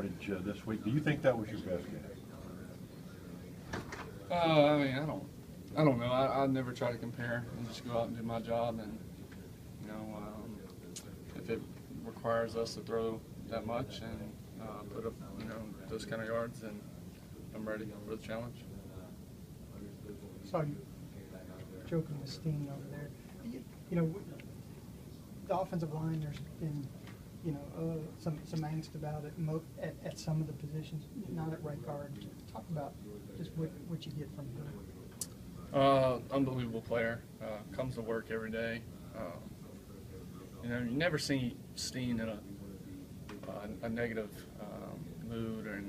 This week. Do you think that was your best game? I mean, I don't know. I never try to compare and just go out and do my job. And you know, if it requires us to throw that much and put up, you know, those kind of yards, then I'm ready for the challenge. Saw you joking with Steen over there. You know, the offensive line. There's been, you know, some angst about it at some of the positions, not at right guard. Talk about just what you get from him. Unbelievable player. Comes to work every day. You know, you never see Steen in a negative mood, or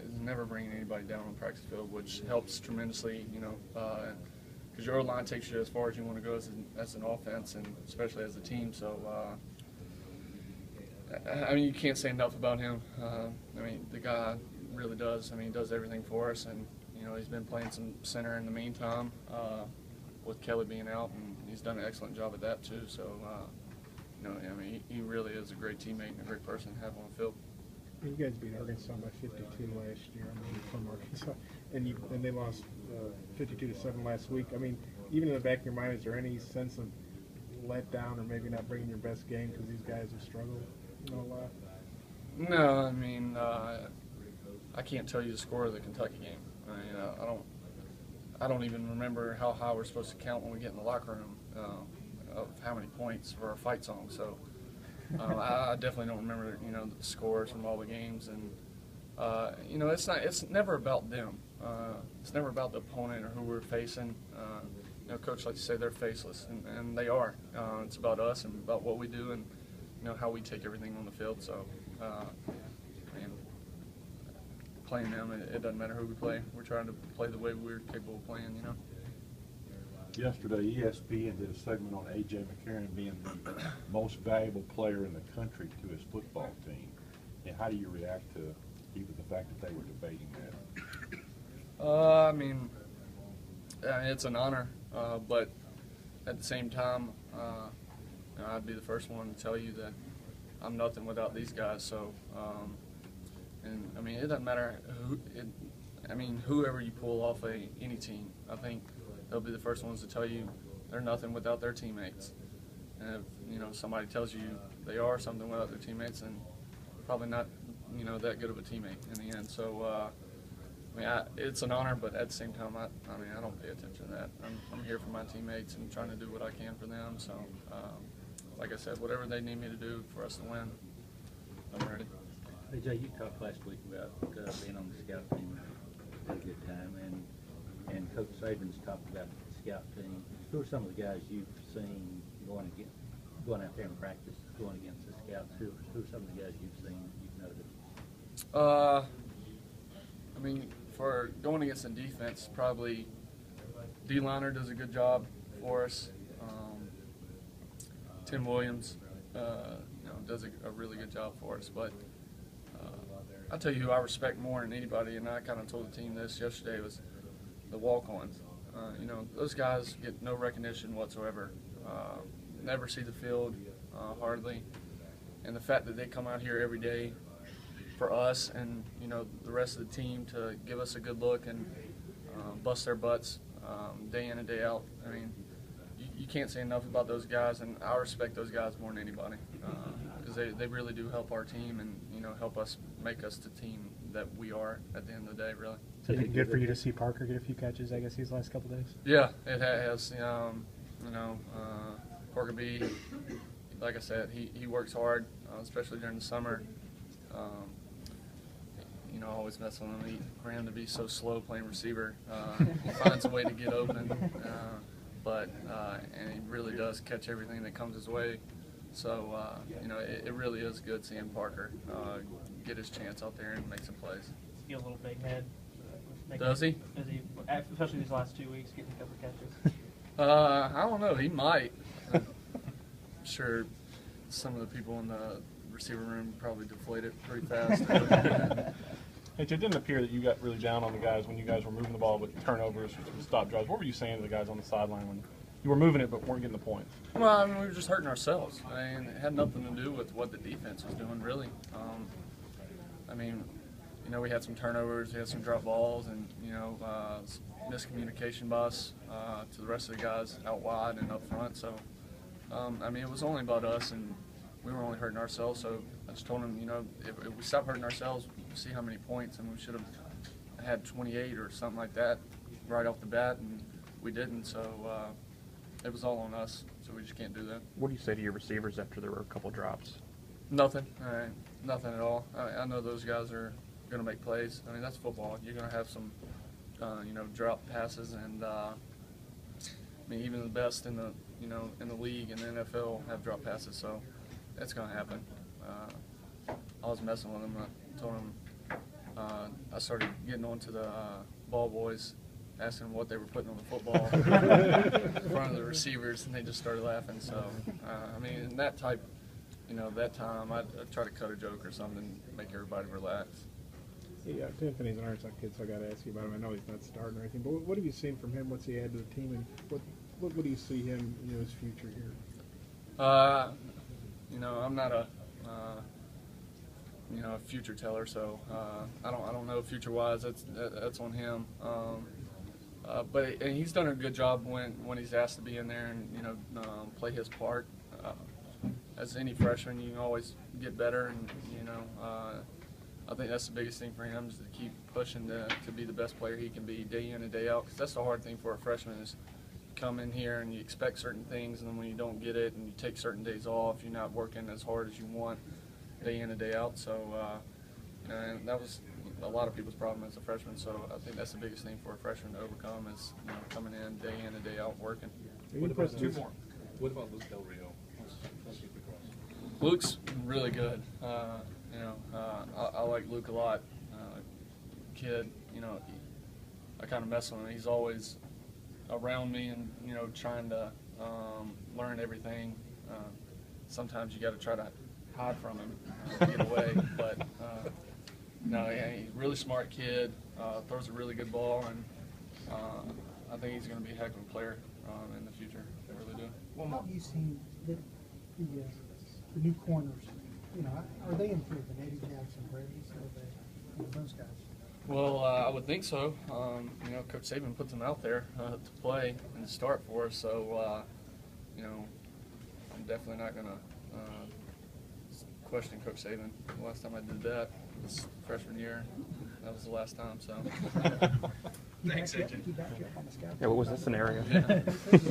is never bringing anybody down on the practice field, which helps tremendously. You know, because your O-line takes you as far as you want to go as an offense, and especially as a team. So. I mean, you can't say enough about him. I mean, the guy really does. I mean, he does everything for us, and you know, he's been playing some center in the meantime with Kelly being out, and he's done an excellent job at that too. So, you know, I mean, he really is a great teammate and a great person to have on the field. You guys beat Arkansas by 52 last year. I mean, from Arkansas, and they lost 52-7 last week. I mean, even in the back of your mind, is there any sense of letdown or maybe not bringing your best game because these guys have struggled? No, I mean, I can't tell you the score of the Kentucky game. I mean, I don't even remember how high we're supposed to count when we get in the locker room of how many points for our fight song. So I definitely don't remember, you know, the scores from all the games. And you know, it's never about them. It's never about the opponent or who we're facing. You know, Coach likes to say they're faceless, and they are. It's about us and about what we do, and you know, how we take everything on the field. So, and playing them, it doesn't matter who we play. We're trying to play the way we're capable of playing, you know. Yesterday, ESPN did a segment on A.J. McCarron being the most valuable player in the country to his football team. And how do you react to even the fact that they were debating that? I mean, it's an honor, but at the same time, you know, I'd be the first one to tell you that I'm nothing without these guys. So, and I mean, it doesn't matter who. I mean, whoever you pull off any team, I think they'll be the first ones to tell you they're nothing without their teammates. And if you know somebody tells you they are something without their teammates, then probably not, you know, that good of a teammate in the end. So, I mean, it's an honor, but at the same time, I mean, I don't pay attention to that. I'm here for my teammates and trying to do what I can for them. So. Like I said, whatever they need me to do for us to win, I'm ready. Hey Jay, you talked last week about being on the scout team at a good time, and Coach Saban's talked about the scout team. Who are some of the guys you've seen going out there in practice, going against the scouts? Who are some of the guys you've seen, you've noticed? I mean, for going against the defense, probably D-liner does a good job for us. Tim Williams, you know, does a really good job for us. But I'll tell you who I respect more than anybody, and I kind of told the team this yesterday, was the walk-ons. You know, those guys get no recognition whatsoever, never see the field hardly. And the fact that they come out here every day for us and, you know, the rest of the team to give us a good look and bust their butts day in and day out. I mean, you can't say enough about those guys, and I respect those guys more than anybody because they really do help our team and, you know, help us make us the team that we are at the end of the day, really. So it's good for you to see Parker get a few catches, I guess, these last couple of days? Yeah, it has. You know, Parker B, like I said, he works hard, especially during the summer. You know, I always mess with him. For him to be so slow playing receiver, he finds a way to get open. And he really does catch everything that comes his way. So, you know, it really is good seeing Parker get his chance out there and make some plays. Get a little big head. Does he? Does he? Especially these last 2 weeks, getting a couple catches. I don't know. He might. I'm sure some of the people in the receiver room probably deflated pretty fast. It didn't appear that you got really down on the guys when you guys were moving the ball with turnovers, stop drives. What were you saying to the guys on the sideline when you were moving it but weren't getting the points? Well, I mean, we were just hurting ourselves. I mean, it had nothing to do with what the defense was doing, really. I mean, you know, we had some turnovers, we had some drop balls, and you know, miscommunication by us to the rest of the guys out wide and up front. So, I mean, it was only about us, and we were only hurting ourselves. So I just told them, you know, if we stop hurting ourselves, we'll see how many points, and we should have had 28 or something like that right off the bat, and we didn't. So it was all on us. So we just can't do that. What do you say to your receivers after there were a couple drops? Nothing. Nothing at all. I know those guys are going to make plays. I mean, that's football. You're going to have some, you know, drop passes, and I mean, even the best in the, you know, in the league and the NFL have drop passes. So it's going to happen. I was messing with them. I told them I started getting on to the ball boys, asking them what they were putting on the football in front of the receivers, and they just started laughing. So I mean, in that type. You know, that time I'd try to cut a joke or something, make everybody relax. Yeah, Tiffany's an Arkansas kid, so I got to ask you about him. I know he's not starting or anything, but what have you seen from him? What's he add to the team, and what do you see him, you know, his future here? You know, I'm not a you know, a future teller, so I don't know future-wise. That's on him. But he's done a good job when he's asked to be in there and, you know, play his part. As any freshman, you can always get better, and you know, I think that's the biggest thing for him is to keep pushing to be the best player he can be day in and day out. Because that's the hard thing for a freshman is come in here and you expect certain things, and then when you don't get it and you take certain days off, you're not working as hard as you want day in and day out. So, and that was a lot of people's problem as a freshman. So I think that's the biggest thing for a freshman to overcome is, you know, coming in and day out working. What about two more? What about Luke Del Rio? Luke's really good. You know, I like Luke a lot. Kid, you know, I kind of mess with him. He's always around me and, you know, trying to learn everything. Sometimes you got to try to hide from him, get away. But no, yeah, he's a really smart kid. Throws a really good ball, and I think he's going to be a heck of a player in the future. I really do. How have you seen the new corners? You know, are they improving? Eddie Jackson, Brady, so you know, those guys. Well, I would think so. You know, Coach Saban puts them out there to play and to start for us. So, you know, I'm definitely not going to question Coach Saban. The last time I did that was freshman year. That was the last time. So, Thanks, AJ. Yeah, what was the scenario? yeah.